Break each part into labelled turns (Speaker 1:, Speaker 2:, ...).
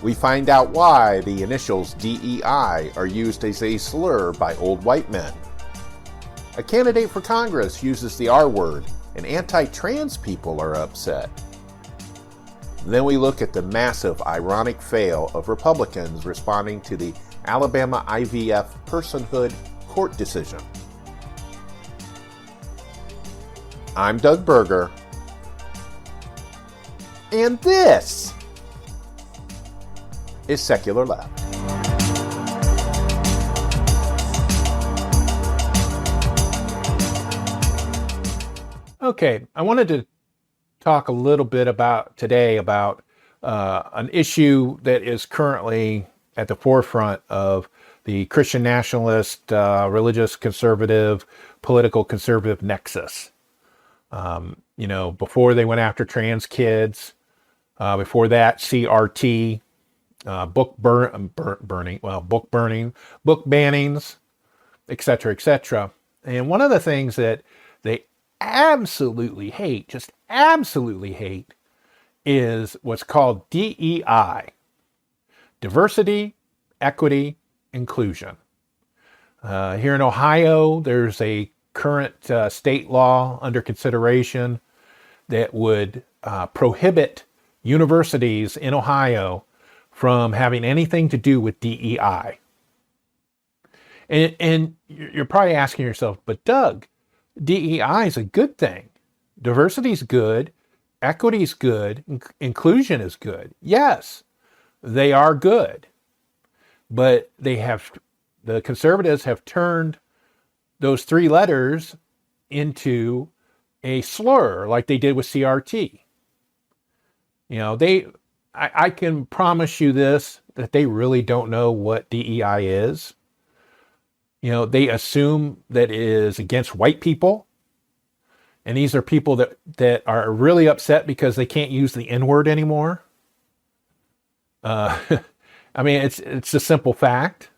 Speaker 1: We find out why the initials DEI are used as a slur by old white men. A candidate for Congress uses the R word, and anti-trans people are upset. Then we look at the massive ironic fail of Republicans responding to the Alabama IVF personhood court decision. I'm Doug Berger, and this is Secular Left.
Speaker 2: Okay, I wanted to talk a little bit today about an issue that is currently at the forefront of the Christian nationalist, religious conservative, political conservative nexus. Before they went after trans kids, before that, CRT, book bannings, book bannings, etc., etc. And one of the things that they absolutely hate, just absolutely hate, is what's called DEI. Diversity, equity, inclusion. Here in Ohio, there's a current state law under consideration that would prohibit universities in Ohio from having anything to do with DEI. And you're probably asking yourself, but Doug, DEI is a good thing. Diversity is good. Equity is good. Inclusion is good. Yes, they are good. But the conservatives have turned those three letters into a slur like they did with CRT. I can promise you this, that they really don't know what DEI is. They assume that it is against white people. And these are people that are really upset because they can't use the N-word anymore. It's a simple fact,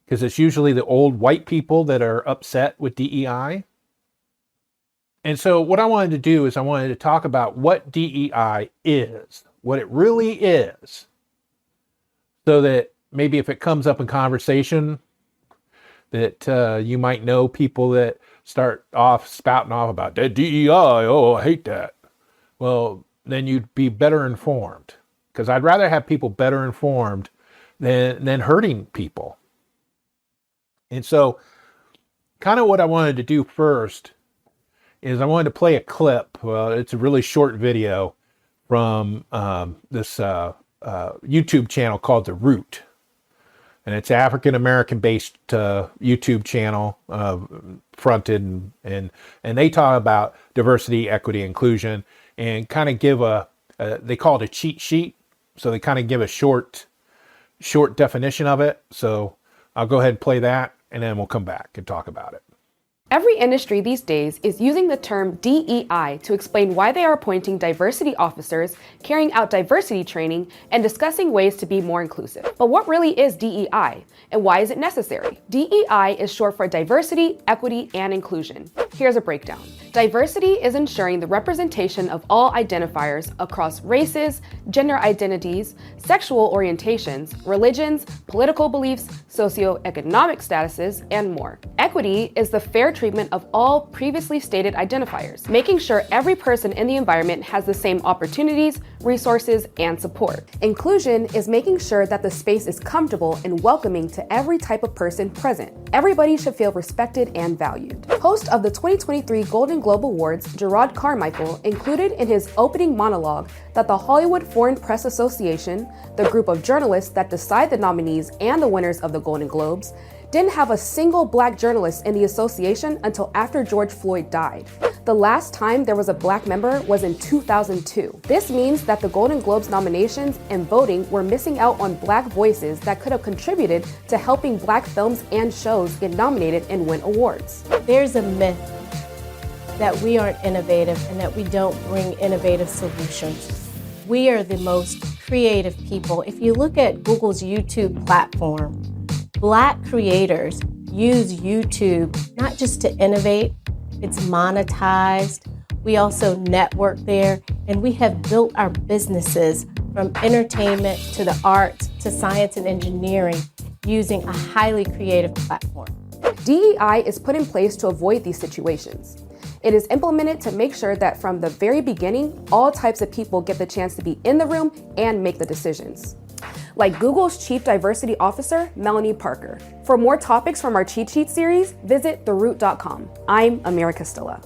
Speaker 2: because it's usually the old white people that are upset with DEI. And so what I wanted to do is I wanted to talk about what DEI is, what it really is, so that maybe if it comes up in conversation, that you might know people that start off spouting off about that DEI, oh, I hate that. Well, then you'd be better informed, because I'd rather have people better informed than hurting people. And so kind of what I wanted to do first is I wanted to play a clip. Well, it's a really short video from this YouTube channel called The Root. And it's African-American based YouTube channel, fronted, and they talk about diversity, equity, inclusion, and kind of give they call it a cheat sheet. So they kind of give a short definition of it. So I'll go ahead and play that, and then we'll come back and talk about it.
Speaker 3: Every industry these days is using the term DEI to explain why they are appointing diversity officers, carrying out diversity training, and discussing ways to be more inclusive. But what really is DEI, and why is it necessary? DEI is short for diversity, equity, and inclusion. Here's a breakdown. Diversity is ensuring the representation of all identifiers across races, gender identities, sexual orientations, religions, political beliefs, socioeconomic statuses, and more. Equity is the fair treatment of all previously stated identifiers, making sure every person in the environment has the same opportunities, resources, and support. Inclusion is making sure that the space is comfortable and welcoming to every type of person present. Everybody should feel respected and valued. Host of the 2023 Golden Globe Awards, Gerard Carmichael, included in his opening monologue that the Hollywood Foreign Press Association, the group of journalists that decide the nominees and the winners of the Golden Globes, didn't have a single black journalist in the association until after George Floyd died. The last time there was a black member was in 2002. This means that the Golden Globes nominations and voting were missing out on black voices that could have contributed to helping black films and shows get nominated and win awards.
Speaker 4: There's a myth that we aren't innovative and that we don't bring innovative solutions. We are the most creative people. If you look at Google's YouTube platform, Black creators use YouTube not just to innovate, it's monetized. We also network there, and we have built our businesses from entertainment to the arts to science and engineering using a highly creative platform.
Speaker 3: DEI is put in place to avoid these situations. It is implemented to make sure that from the very beginning, all types of people get the chance to be in the room and make the decisions. Like Google's Chief Diversity Officer, Melanie Parker. For more topics from our cheat sheet series, visit theroot.com. I'm Amira Castilla.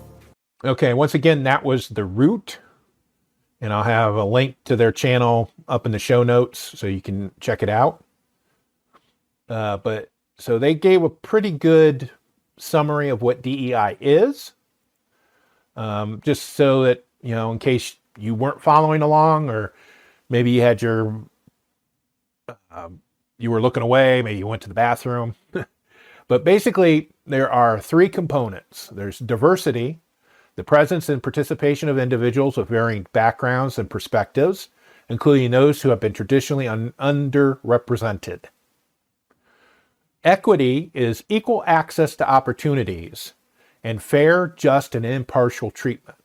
Speaker 2: Okay, once again, that was The Root. And I'll have a link to their channel up in the show notes so you can check it out. So they gave a pretty good summary of what DEI is. Just so that, in case you weren't following along, or maybe you had you were looking away, maybe you went to the bathroom. But basically, there are three components. There's diversity, the presence and participation of individuals with varying backgrounds and perspectives, including those who have been traditionally underrepresented. Equity is equal access to opportunities and fair, just, and impartial treatment.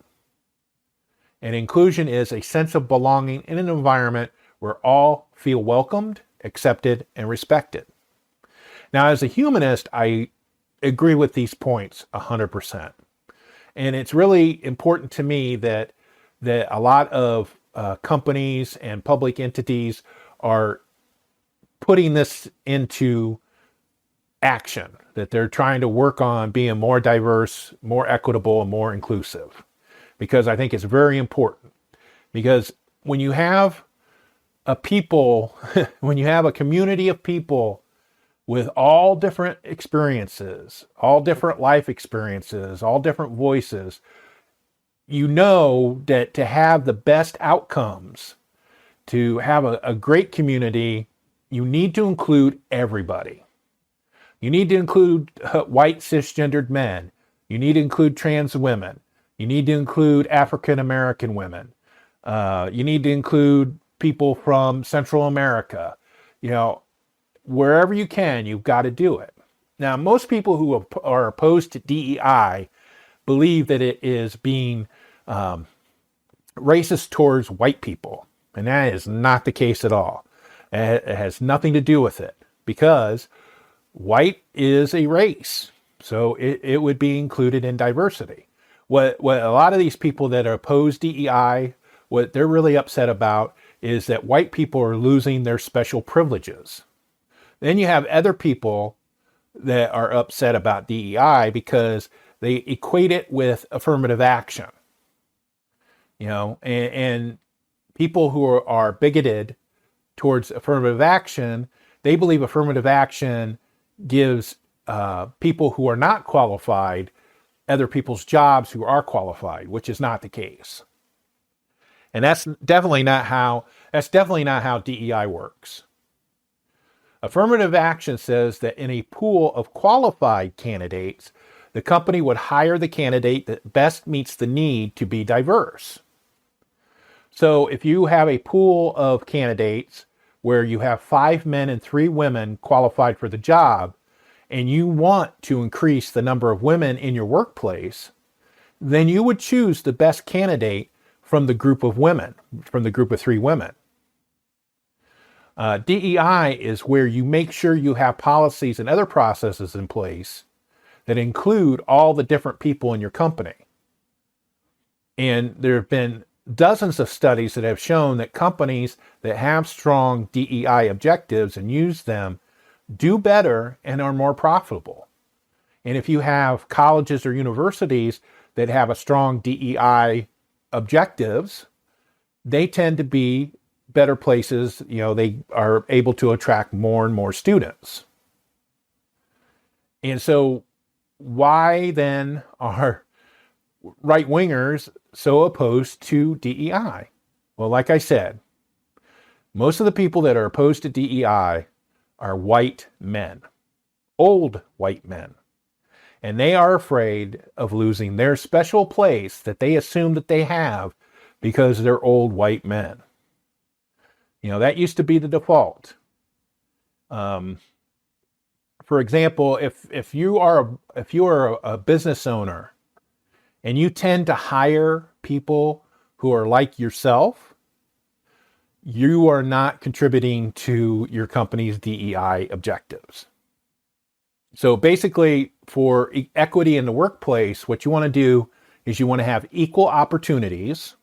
Speaker 2: And inclusion is a sense of belonging in an environment where all feel welcomed, accepted, and respected. Now, as a humanist, I agree with these points 100%. And it's really important to me that a lot of companies and public entities are putting this into action, that they're trying to work on being more diverse, more equitable, and more inclusive. Because I think it's very important. Because when you have a people, when you have a community of people with all different experiences, all different life experiences, all different voices, you know that to have the best outcomes, to have a great community, you need to include everybody. You need to include white cisgendered men. You need to include trans women. You need to include African American women. You need to include people from Central America. Wherever you can, you've got to do it. Now, most people who are opposed to DEI believe that it is being racist towards white people. And that is not the case at all. It has nothing to do with it, because white is a race. So it would be included in diversity. What a lot of these people that are opposed DEI, what they're really upset about is that white people are losing their special privileges. Then you have other people that are upset about DEI because they equate it with affirmative action. And people who are bigoted towards affirmative action, they believe affirmative action gives people who are not qualified other people's jobs who are qualified, which is not the case. And that's definitely not how DEI works. Affirmative action says that in a pool of qualified candidates, the company would hire the candidate that best meets the need to be diverse. So if you have a pool of candidates where you have 5 men and 3 women qualified for the job, and you want to increase the number of women in your workplace, then you would choose the best candidate from the group of women, from the group of 3 women. DEI is where you make sure you have policies and other processes in place that include all the different people in your company. And there have been dozens of studies that have shown that companies that have strong DEI objectives and use them do better and are more profitable. And if you have colleges or universities that have a strong DEI objectives, they tend to be better places. They are able to attract more and more students. And so why then are right-wingers so opposed to DEI? Well, like I said, most of the people that are opposed to DEI are white men, old white men. And they are afraid of losing their special place that they assume that they have because they're old white men. That used to be the default. For example, if you are a business owner and you tend to hire people who are like yourself, you are not contributing to your company's DEI objectives. So basically, for equity in the workplace, what you want to do is you want to have equal opportunities,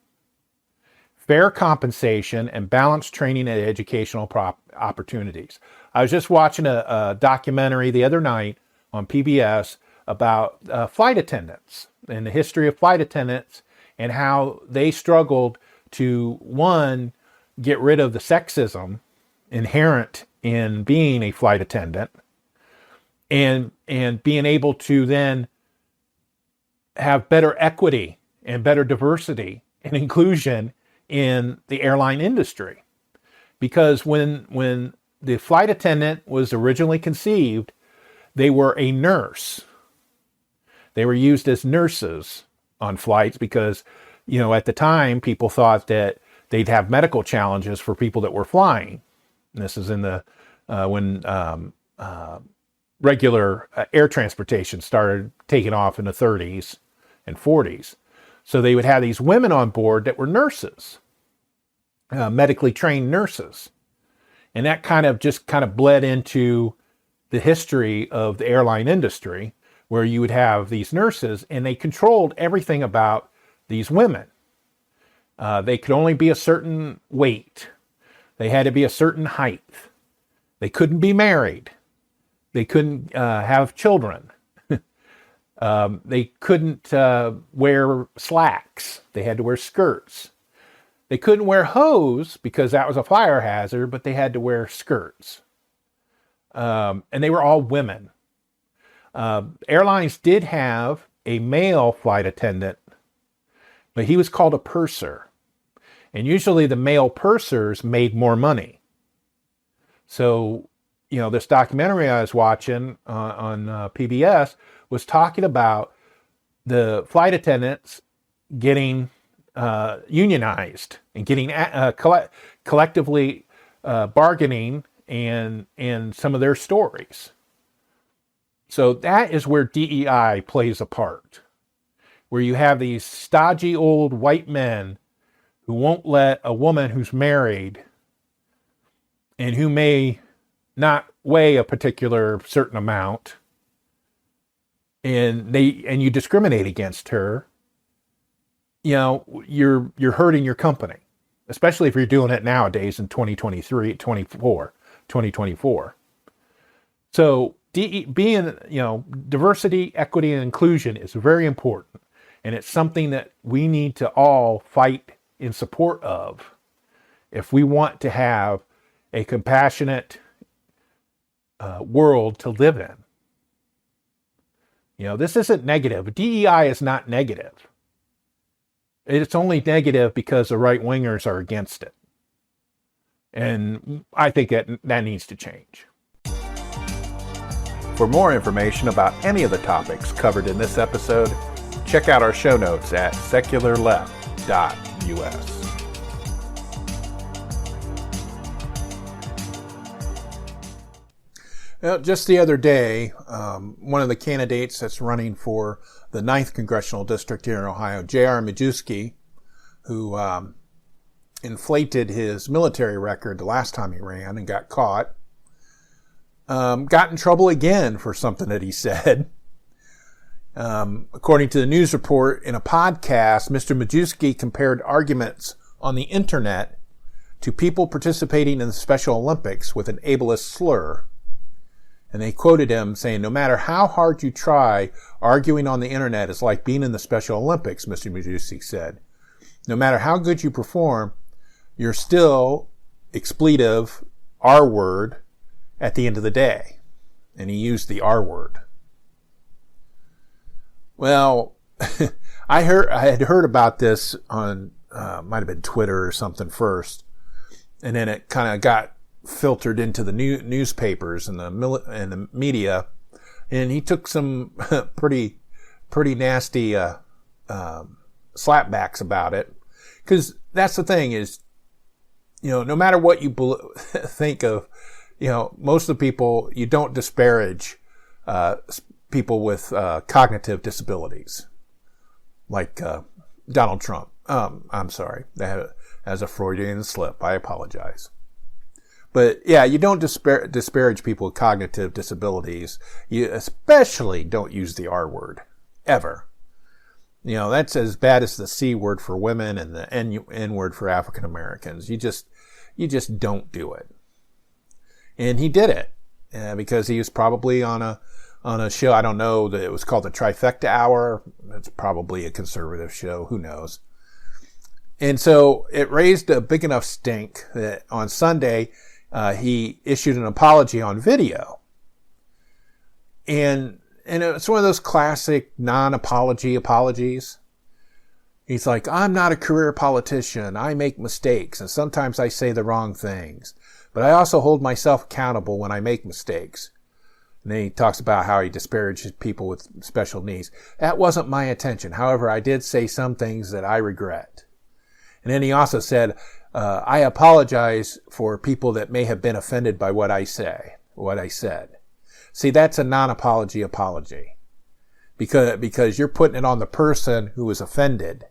Speaker 2: fair compensation, and balanced training and educational opportunities. I was just watching a documentary the other night on PBS about flight attendants and the history of flight attendants and how they struggled to, one, get rid of the sexism inherent in being a flight attendant, and being able to then have better equity and better diversity and inclusion in the airline industry. Because when the flight attendant was originally conceived, they were a nurse. They were used as nurses on flights because, at the time, people thought that they'd have medical challenges for people that were flying. And this is in the when regular air transportation started taking off in the 30s and 40s. So they would have these women on board that were nurses, medically trained nurses. And that kind of bled into the history of the airline industry, where you would have these nurses and they controlled everything about these women. They could only be a certain weight. They had to be a certain height. They couldn't be married. They couldn't have children. They couldn't wear slacks. They had to wear skirts. They couldn't wear hose because that was a fire hazard, but they had to wear skirts. And they were all women. Airlines did have a male flight attendant, but he was called a purser. And usually the male pursers made more money. So, this documentary I was watching on PBS was talking about the flight attendants getting unionized and getting collectively bargaining and some of their stories. So that is where DEI plays a part, where you have these stodgy old white men who won't let a woman who's married and who may not weigh a particular certain amount, and you discriminate against her, you're hurting your company, especially if you're doing it nowadays in 2024. So being, diversity, equity, and inclusion is very important, and it's something that we need to all fight in support of if we want to have a compassionate world to live in. This isn't negative. DEI is not negative. It's only negative because the right-wingers are against it. And I think that needs to change.
Speaker 1: For more information about any of the topics covered in this episode, check out our show notes at secularleft.us. Well, just the other day, one of the candidates that's running for the 9th Congressional District here in Ohio, JR Majewski, who inflated his military record the last time he ran and got caught, got in trouble again for something that he said. According to the news report in a podcast, Mr. Majewski compared arguments on the internet to people participating in the Special Olympics with an ableist slur. And they quoted him saying, "No matter how hard you try, arguing on the internet is like being in the Special Olympics," Mr. Majewski said. "No matter how good you perform, you're still expletive R word at the end of the day." And he used the R word. Well, I had heard about this on, might have been Twitter or something first. And then it kind of got filtered into the newspapers and the media, and he took some pretty nasty slapbacks about it. Because that's the thing is, no matter what you think of, most of the people, you don't disparage people with cognitive disabilities, like Donald Trump. I'm sorry, that as a Freudian slip. I apologize. But yeah, you don't disparage people with cognitive disabilities. You especially don't use the R word, ever. You know, that's as bad as the C word for women and the N word for African Americans. You just don't do it. And he did it because he was probably on a show. I don't know, that it was called the Trifecta Hour. It's probably a conservative show. Who knows? And so it raised a big enough stink that on Sunday, he issued an apology on video. And it's one of those classic non-apology apologies. He's like, I'm not a career politician. I make mistakes, and sometimes I say the wrong things. But I also hold myself accountable when I make mistakes. And then he talks about how he disparages people with special needs. That wasn't my intention. However, I did say some things that I regret. And then he also said, I apologize for people that may have been offended by what I said. See, that's a non-apology apology. Because you're putting it on the person who was offended.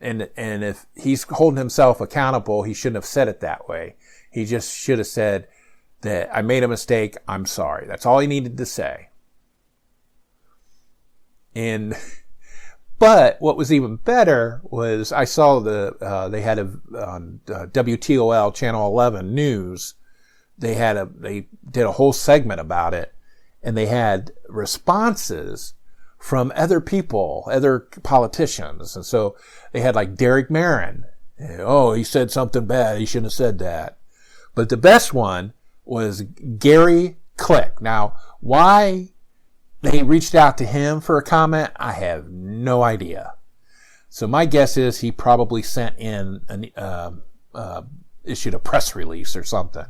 Speaker 1: And if he's holding himself accountable, he shouldn't have said it that way. He just should have said that I made a mistake, I'm sorry. That's all he needed to say. But what was even better was I saw they had on WTOL Channel 11 News, they did a whole segment about it, and they had responses from other people, other politicians. And so they had like Derek Marin. Oh, he said something bad. He shouldn't have said that. But the best one was Gary Click. Now, why they reached out to him for a comment, I have no idea. So my guess is he probably sent in issued a press release or something.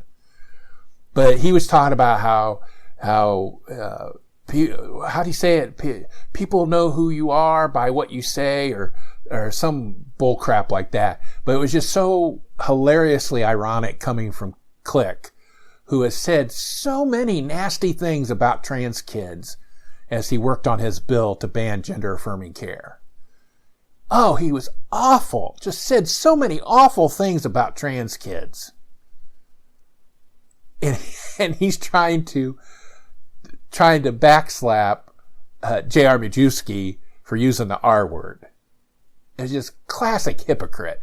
Speaker 1: But he was talking about how do you say it? People know who you are by what you say, or some bull crap like that. But it was just so hilariously ironic coming from Click, who has said so many nasty things about trans kids as he worked on his bill to ban gender-affirming care. Oh, he was awful. Just said so many awful things about trans kids. And he's trying to backslap JR Majewski for using the R word. It's just classic hypocrite.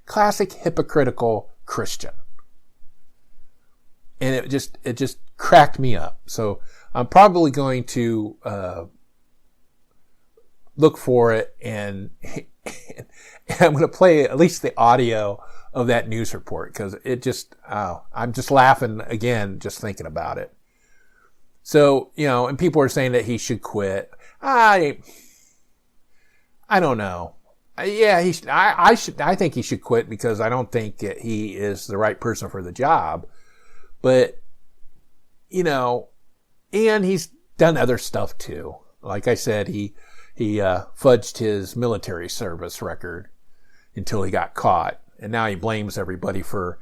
Speaker 1: Classic hypocritical Christian. And it just cracked me up. So I'm probably going to look for it, and I'm going to play at least the audio of that news report, because I'm just laughing again just thinking about it. So, and people are saying that he should quit. I don't know. Yeah, I think he should quit, because I don't think that he is the right person for the job. But, and he's done other stuff too. Like I said, he fudged his military service record until he got caught. And now he blames everybody for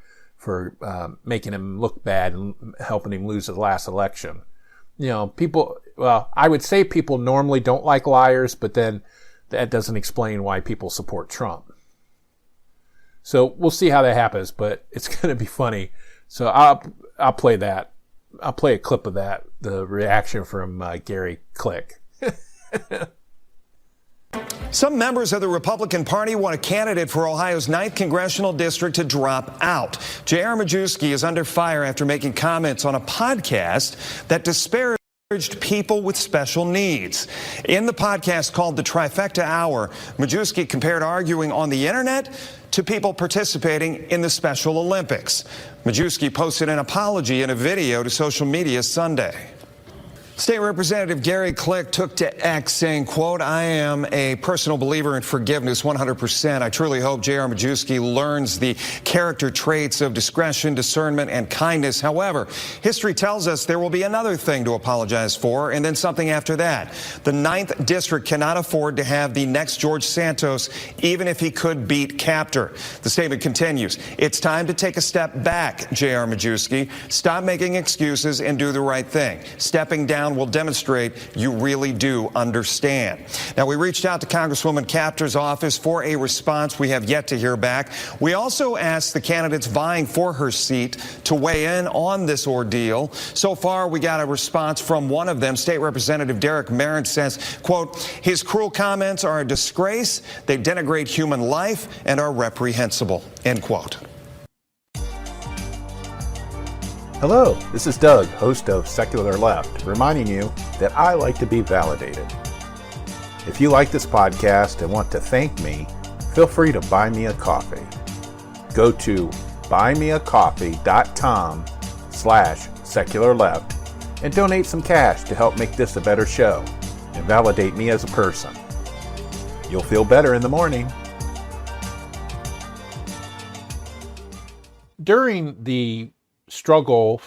Speaker 1: making him look bad and helping him lose the last election. I would say people normally don't like liars, but then that doesn't explain why people support Trump. So we'll see how that happens, but it's going to be funny. So I'll play that. I'll play a clip of that, the reaction from Gary Click.
Speaker 5: Some members of the Republican Party want a candidate for Ohio's 9th Congressional District to drop out. JR Majewski is under fire after making comments on a podcast that disparaged people with special needs. In the podcast called The Trifecta Hour, Majewski compared arguing on the internet to people participating in the Special Olympics. Majewski posted an apology in a video to social media Sunday. State Representative Gary Click took to X saying, quote, I am a personal believer in forgiveness 100%. I truly hope JR Majewski learns the character traits of discretion, discernment, and kindness. However, history tells us there will be another thing to apologize for, and then something after that. The 9th District cannot afford to have the next George Santos, even if he could beat Capter. The statement continues, it's time to take a step back, JR Majewski. Stop making excuses and do the right thing. Stepping down down will demonstrate you really do understand. Now, we reached out to Congresswoman Kaptur's office for a response. We have yet to hear back. We also asked the candidates vying for her seat to weigh in on this ordeal. So far, we got a response from one of them. State Representative Derek Merritt says, quote, his cruel comments are a disgrace. They denigrate human life and are reprehensible, end quote.
Speaker 1: Hello, this is Doug, host of Secular Left, reminding you that I like to be validated. If you like this podcast and want to thank me, feel free to buy me a coffee. Go to buymeacoffee.com/secularleft and donate some cash to help make this a better show and validate me as a person. You'll feel better in the morning.
Speaker 2: During the struggle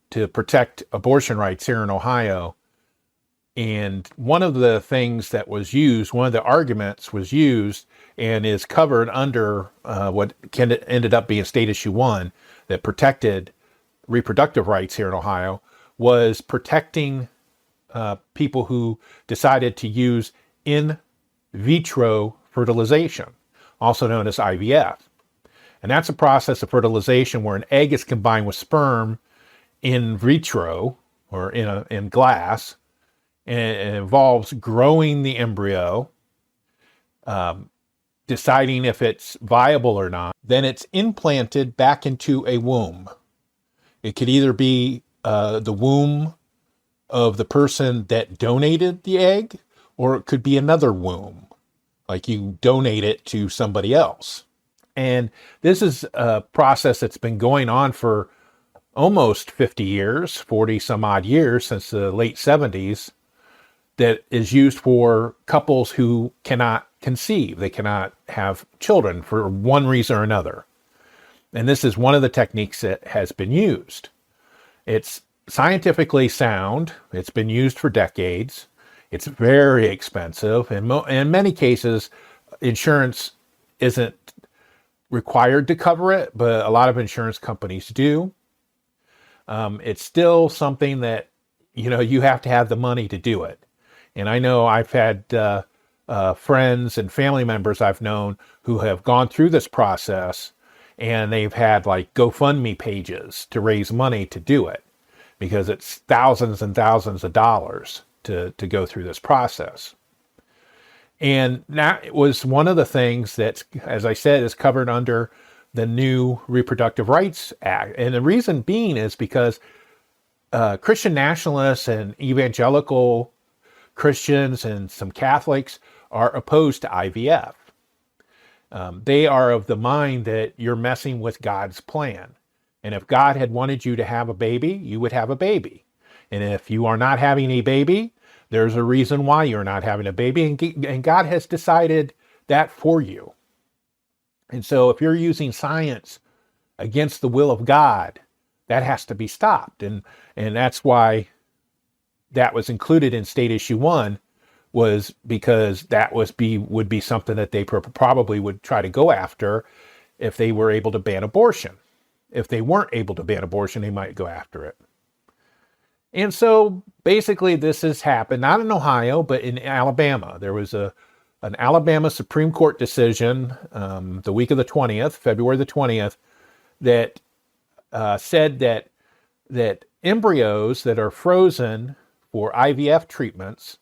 Speaker 2: to protect abortion rights here in Ohio, and one of the things that was used, one of the arguments was used and is covered under what ended up being State Issue 1 that protected reproductive rights here in Ohio, was protecting people who decided to use in vitro fertilization, also known as IVF. And that's a process of fertilization where an egg is combined with sperm in vitro, or in glass, and it involves growing the embryo, deciding if it's viable or not. Then it's implanted back into a womb. It could either be the womb of the person that donated the egg, or it could be another womb, like you donate it to somebody else. And this is a process that's been going on for almost 50 years, 40 some odd years, since the late 70s, that is used for couples who cannot conceive. They cannot have children for one reason or another. And this is one of the techniques that has been used. It's scientifically sound. It's been used for decades. It's very expensive. And in many cases, insurance isn't required to cover it, but a lot of insurance companies do. It's still something that, you have to have the money to do it. And I know I've had friends and family members I've known who have gone through this process, and they've had like GoFundMe pages to raise money to do it, because it's thousands and thousands of dollars to go through this process. And that was one of the things that, as I said, is covered under the new Reproductive Rights Act. And the reason being is because Christian nationalists and evangelical Christians and some Catholics are opposed to IVF. They are of the mind that you're messing with God's plan. And if God had wanted you to have a baby, you would have a baby. And if you are not having a baby, there's a reason why you're not having a baby, and God has decided that for you. And so if you're using science against the will of God, that has to be stopped. And that's why that was included in State Issue 1, was because that would be something that they probably would try to go after if they were able to ban abortion. If they weren't able to ban abortion, they might go after it. And so basically this has happened, not in Ohio, but in Alabama. There was an Alabama Supreme Court decision the week of the 20th, February the 20th, that said that embryos that are frozen for IVF treatments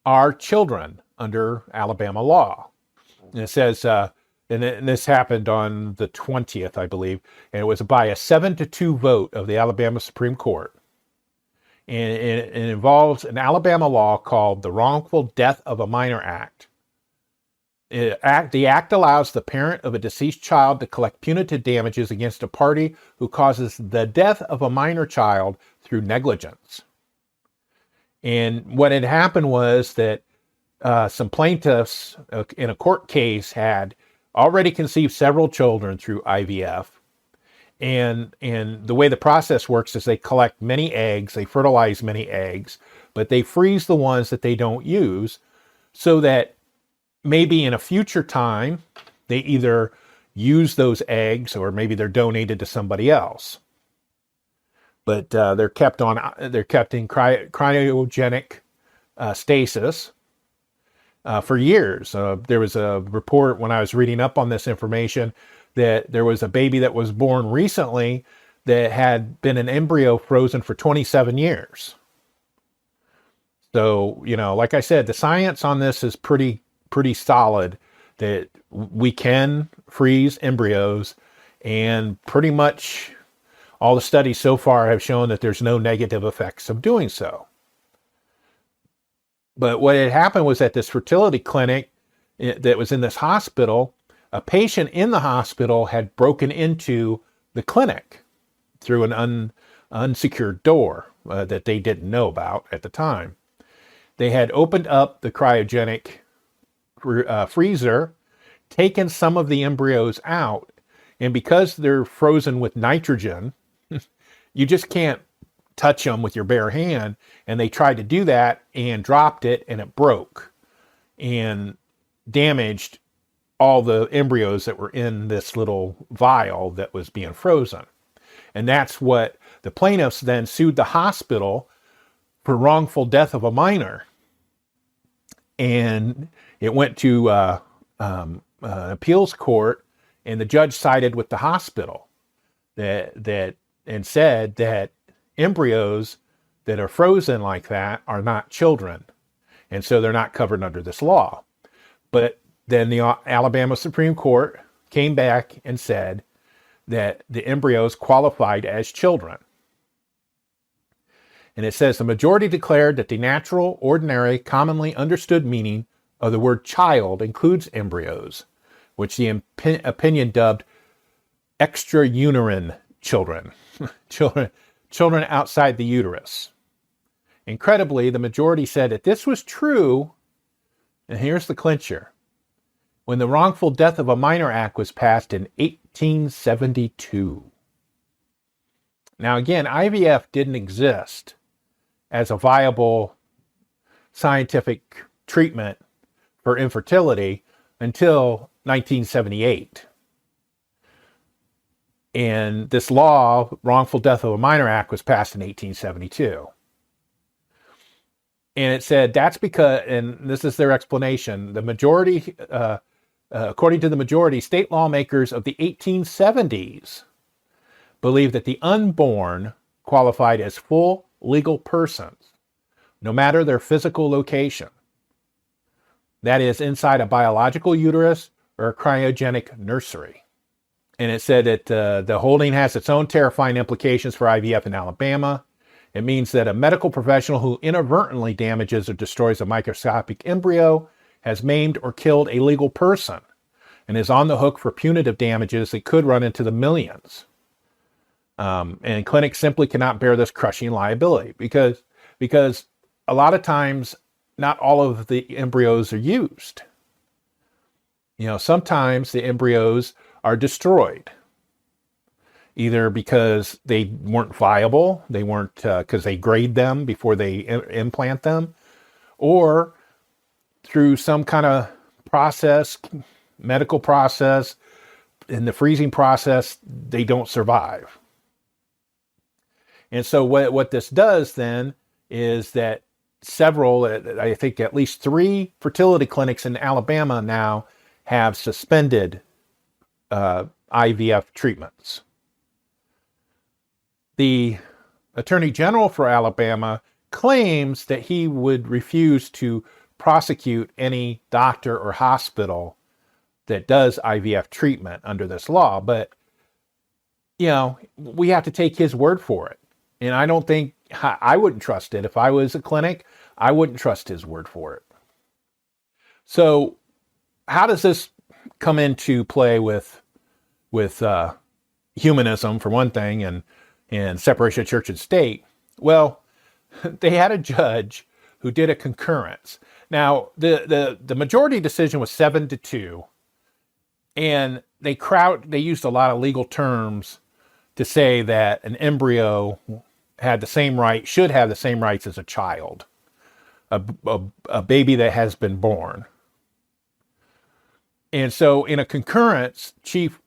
Speaker 2: are children under Alabama law. And it says, and this happened on the 20th, I believe, and it was by a 7-2 vote of the Alabama Supreme Court. And it involves an Alabama law called the Wrongful Death of a Minor Act. The act allows the parent of a deceased child to collect punitive damages against a party who causes the death of a minor child through negligence. And what had happened was that some plaintiffs in a court case had already conceived several children through IVF. And the way the process works is they collect many eggs, they fertilize many eggs, but they freeze the ones that they don't use, so that maybe in a future time, they either use those eggs or maybe they're donated to somebody else. but they're kept in cryogenic stasis for years. There was a report when I was reading up on this information that there was a baby that was born recently that had been an embryo frozen for 27 years. So, like I said, the science on this is pretty solid, that we can freeze embryos, and pretty much all the studies so far have shown that there's no negative effects of doing so. But what had happened was at this fertility clinic that was in this hospital, a patient in the hospital had broken into the clinic through an unsecured door that they didn't know about at the time. They had opened up the cryogenic freezer, taken some of the embryos out, and because they're frozen with nitrogen, you just can't touch them with your bare hand. And they tried to do that and dropped it, and it broke and damaged all the embryos that were in this little vial that was being frozen. And that's what the plaintiffs then sued the hospital for wrongful death of a minor. And it went to appeals court, and the judge sided with the hospital and said that embryos that are frozen like that are not children, and so they're not covered under this law. But then the Alabama Supreme Court came back and said that the embryos qualified as children. And it says the majority declared that the natural, ordinary, commonly understood meaning of the word child includes embryos, which the opinion dubbed extrauterine children, children outside the uterus. Incredibly, the majority said that this was true, and here's the clincher, when the Wrongful Death of a Minor Act was passed in 1872. Now again, IVF didn't exist as a viable scientific treatment for infertility until 1978. And this law, Wrongful Death of a Minor Act, was passed in 1872. And it said that's because, and this is their explanation, the majority, according to the majority, state lawmakers of the 1870s believed that the unborn qualified as full legal persons, no matter their physical location. That is, inside a biological uterus or a cryogenic nursery. And it said that the holding has its own terrifying implications for IVF in Alabama. It means that a medical professional who inadvertently damages or destroys a microscopic embryo has maimed or killed a legal person and is on the hook for punitive damages that could run into the millions. And clinics simply cannot bear this crushing liability because a lot of times not all of the embryos are used. Sometimes the embryos are destroyed, either because they weren't viable, they weren't because they grade them before they implant them, or through some kind of process, medical process, in the freezing process, they don't survive. And so what this does then is that several, I think at least 3 fertility clinics in Alabama now have suspended IVF treatments. The Attorney General for Alabama claims that he would refuse to prosecute any doctor or hospital that does IVF treatment under this law, but we have to take his word for it. And I don't think, I wouldn't trust it. If I was a clinic, I wouldn't trust his word for it. So how does this come into play with humanism, for one thing, and separation of church and state? Well, they had a judge who did a concurrence. Now, the majority decision was 7-2, and they used a lot of legal terms to say that an embryo should have the same rights as a child, a baby that has been born. And so in a concurrence, Chief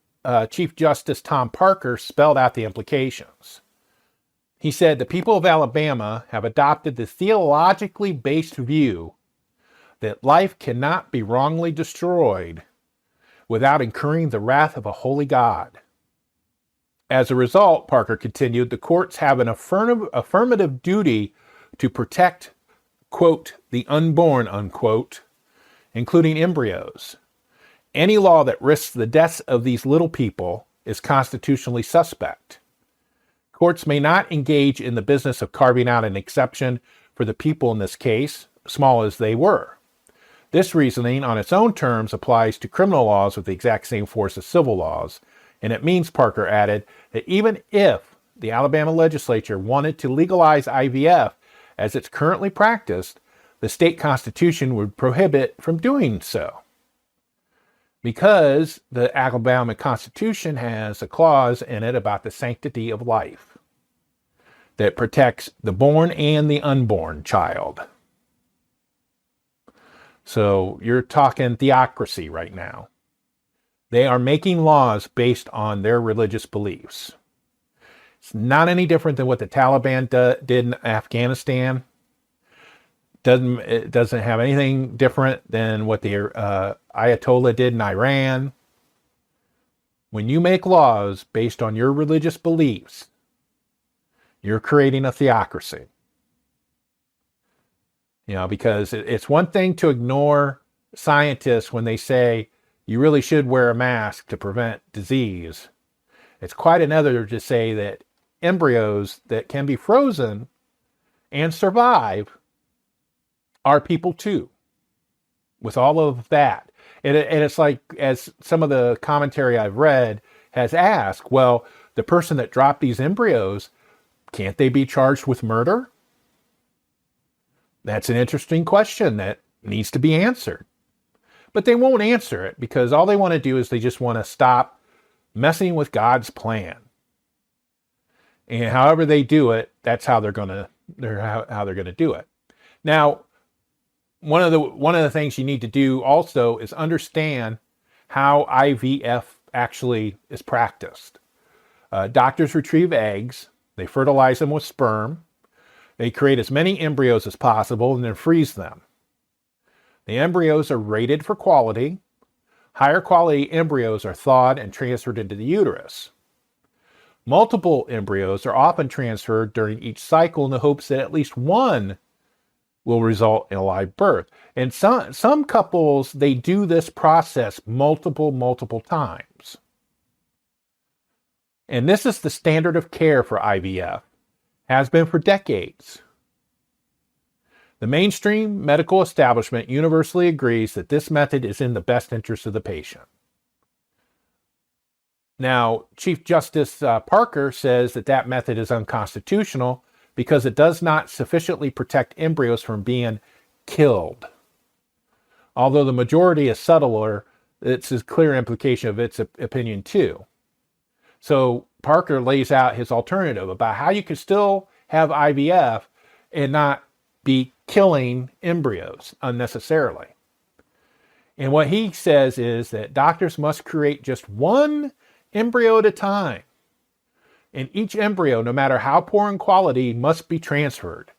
Speaker 2: Justice Tom Parker spelled out the implications. He said, the people of Alabama have adopted the theologically based view that life cannot be wrongly destroyed without incurring the wrath of a holy God. As a result, Parker continued, the courts have an affirmative duty to protect, quote, the unborn, unquote, including embryos. Any law that risks the deaths of these little people is constitutionally suspect. Courts may not engage in the business of carving out an exception for the people in this case, small as they were. This reasoning on its own terms applies to criminal laws with the exact same force as civil laws, and it means, Parker added, that even if the Alabama legislature wanted to legalize IVF as it's currently practiced, the state constitution would prohibit from doing so. Because the Alabama Constitution has a clause in it about the sanctity of life that protects the born and the unborn child. So you're talking theocracy right now. They are making laws based on their religious beliefs. It's not any different than what the Taliban did in Afghanistan. It doesn't have anything different than what the Ayatollah did in Iran. When you make laws based on your religious beliefs, you're creating a theocracy. You know, because it's one thing to ignore scientists when they say you really should wear a mask to prevent disease. It's quite another to say that embryos that can be frozen and survive are people too, with all of that. And it's like, as some of the commentary I've read has asked, well, the person that dropped these embryos, can't they be charged with murder? That's an interesting question that needs to be answered. But they won't answer it because all they want to do is they just want to stop messing with God's plan. And however they do it, that's how they're going to do it. Now, one of the things you need to do also is understand how IVF actually is practiced. Doctors retrieve eggs, they fertilize them with sperm, they create as many embryos as possible and then freeze them. The embryos are rated for quality. Higher quality embryos are thawed and transferred into the uterus. Multiple embryos are often transferred during each cycle in the hopes that at least one will result in a live birth. And some couples, they do this process multiple times. And this is the standard of care for IVF, has been for decades. The mainstream medical establishment universally agrees that this method is in the best interest of the patient. Now, Chief Justice Parker says that method is unconstitutional because it does not sufficiently protect embryos from being killed. Although the majority is subtler, it's a clear implication of its opinion too. So Parker lays out his alternative about how you can still have IVF and not be killing embryos unnecessarily. And what he says is that doctors must create just one embryo at a time. And each embryo, no matter how poor in quality, must be transferred.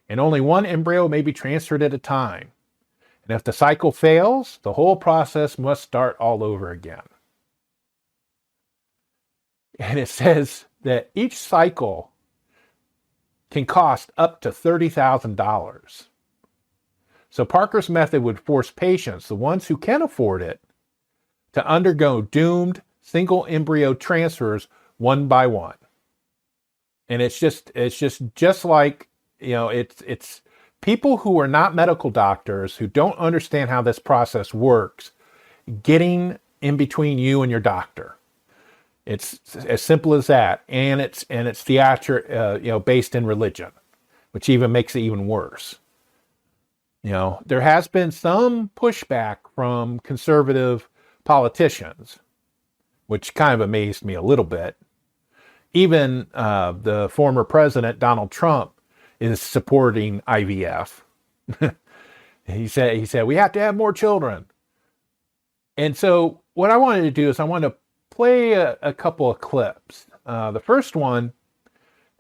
Speaker 2: And only one embryo may be transferred at a time. And if the cycle fails, the whole process must start all over again. And it says that each cycle can cost up to $30,000. So Parker's method would force patients, the ones who can afford it, to undergo doomed single embryo transfers one by one. And it's just like, you know, it's people who are not medical doctors, who don't understand how this process works, getting in between you and your doctor. It's as simple as that, and it's theatric, based in religion, which even makes it even worse. You know, there has been some pushback from conservative politicians, which kind of amazed me a little bit. Even the former president, Donald Trump, is supporting IVF. He said, we have to have more children. And so what I wanted to do is I wanted to play a couple of clips. The first one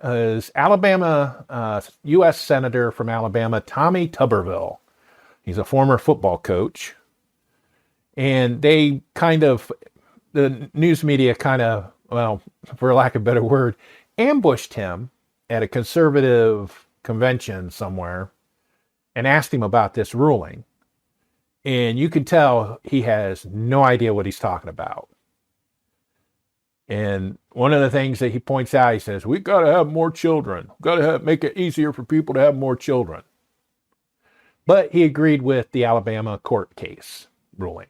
Speaker 2: is Alabama, U.S. Senator from Alabama, Tommy Tuberville. He's a former football coach. And the news media well, for lack of a better word, ambushed him at a conservative convention somewhere and asked him about this ruling. And you can tell he has no idea what he's talking about. And one of the things that he points out, he says, we've got to have more children. We've got to make it easier for people to have more children. But he agreed with the Alabama court case ruling.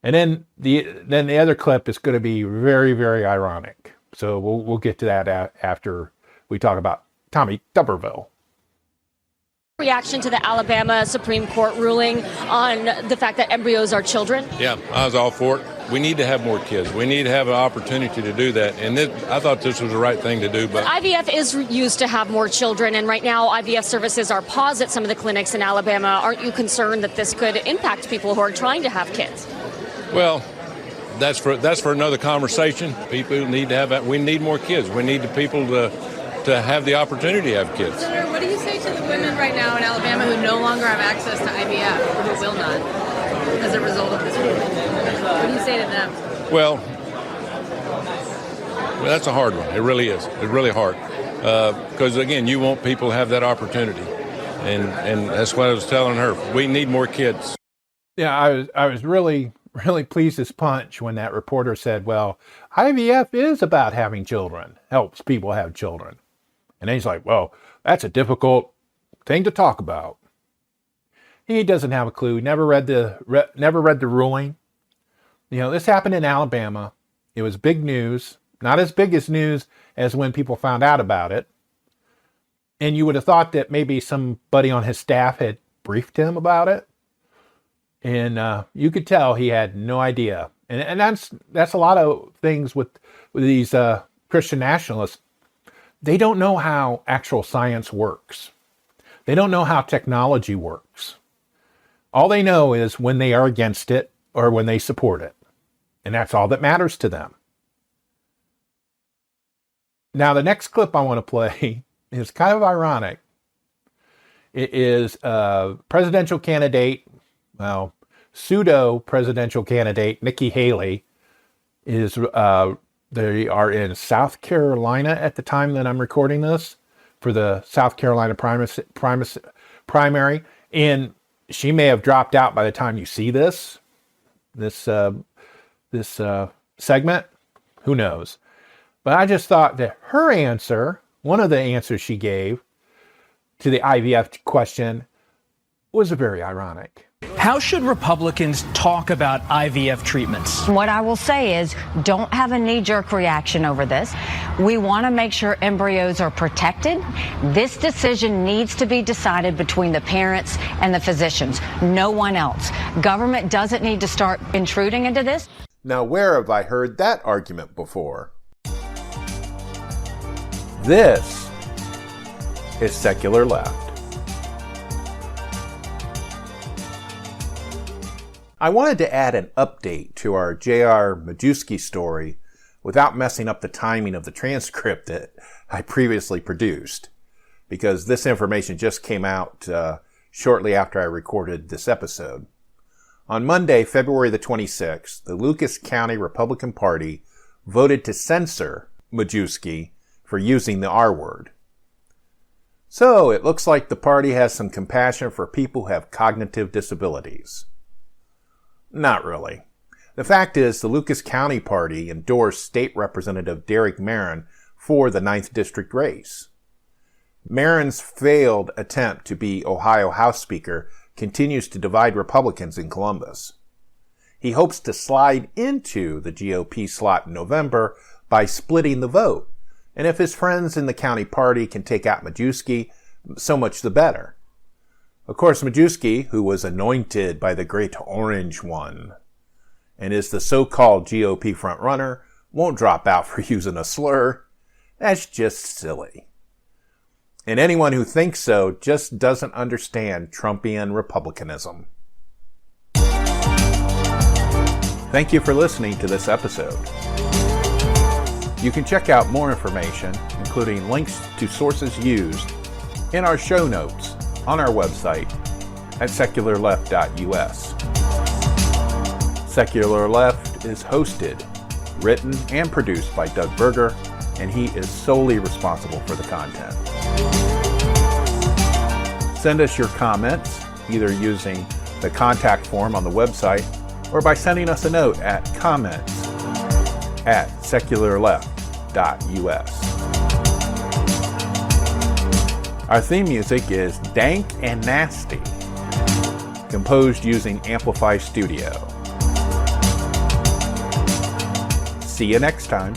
Speaker 2: And then the other clip is going to be very, very ironic. So we'll get to that after we talk about Tommy Tuberville.
Speaker 6: Reaction to the Alabama Supreme Court ruling on the fact that embryos are children?
Speaker 7: Yeah, I was all for it. We need to have more kids. We need to have an opportunity to do that. And I thought this was the right thing to do. But
Speaker 6: IVF is used to have more children, and right now IVF services are paused at some of the clinics in Alabama. Aren't you concerned that this could impact people who are trying to have kids?
Speaker 7: Well, that's for another conversation. People need to have. We need more kids. We need the people to have the opportunity to have kids.
Speaker 8: Senator, what do you say to the women right now in Alabama who no longer have access to IVF, or who will not, as a result of this ruling? What do you say to them?
Speaker 7: Well, that's a hard one. It really is. It's really hard. Because, again, you want people to have that opportunity. And that's what I was telling her. We need more kids.
Speaker 2: Yeah, I was really pleased as punch when that reporter said, well, IVF is about having children, helps people have children. And then he's like, well, that's a difficult thing to talk about. He doesn't have a clue. Never read the ruling. You know, this happened in Alabama. It was big news. Not as big as news as when people found out about it. And you would have thought that maybe somebody on his staff had briefed him about it. And you could tell he had no idea. And that's a lot of things with these Christian nationalists. They don't know how actual science works. They don't know how technology works. All they know is when they are against it or when they support it. And that's all that matters to them. Now, the next clip I want to play is kind of ironic. It is a presidential candidate, well, pseudo-presidential candidate Nikki Haley is they are in South Carolina at the time that I'm recording this for the South Carolina primary, and she may have dropped out by the time you see this segment. Who knows? But I just thought that her answer, one of the answers she gave to the IVF question, was very ironic.
Speaker 9: How should Republicans talk about IVF treatments?
Speaker 10: What I will say is don't have a knee-jerk reaction over this. We want to make sure embryos are protected. This decision needs to be decided between the parents and the physicians, no one else. Government doesn't need to start intruding into this.
Speaker 1: Now, where have I heard that argument before? This is Secular Left. I wanted to add an update to our JR Majewski story without messing up the timing of the transcript that I previously produced, because this information just came out shortly after I recorded this episode. On Monday, February the 26th, the Lucas County Republican Party voted to censor Majewski for using the R word. So it looks like the party has some compassion for people who have cognitive disabilities. Not really. The fact is, the Lucas County Party endorsed State Representative Derek Marin for the 9th District race. Marin's failed attempt to be Ohio House Speaker continues to divide Republicans in Columbus. He hopes to slide into the GOP slot in November by splitting the vote, and if his friends in the county party can take out Majewski, so much the better. Of course, Majewski, who was anointed by the Great Orange One and is the so-called GOP frontrunner, won't drop out for using a slur. That's just silly. And anyone who thinks so just doesn't understand Trumpian republicanism. Thank you for listening to this episode.
Speaker 2: You can check out more information, including links to sources used, in our show notes on our website at secularleft.us. Secular Left is hosted, written, and produced by Doug Berger, and he is solely responsible for the content. Send us your comments, either using the contact form on the website or by sending us a note at comments@secularleft.us. Our theme music is Dank and Nasty, composed using Amplify Studio. See you next time.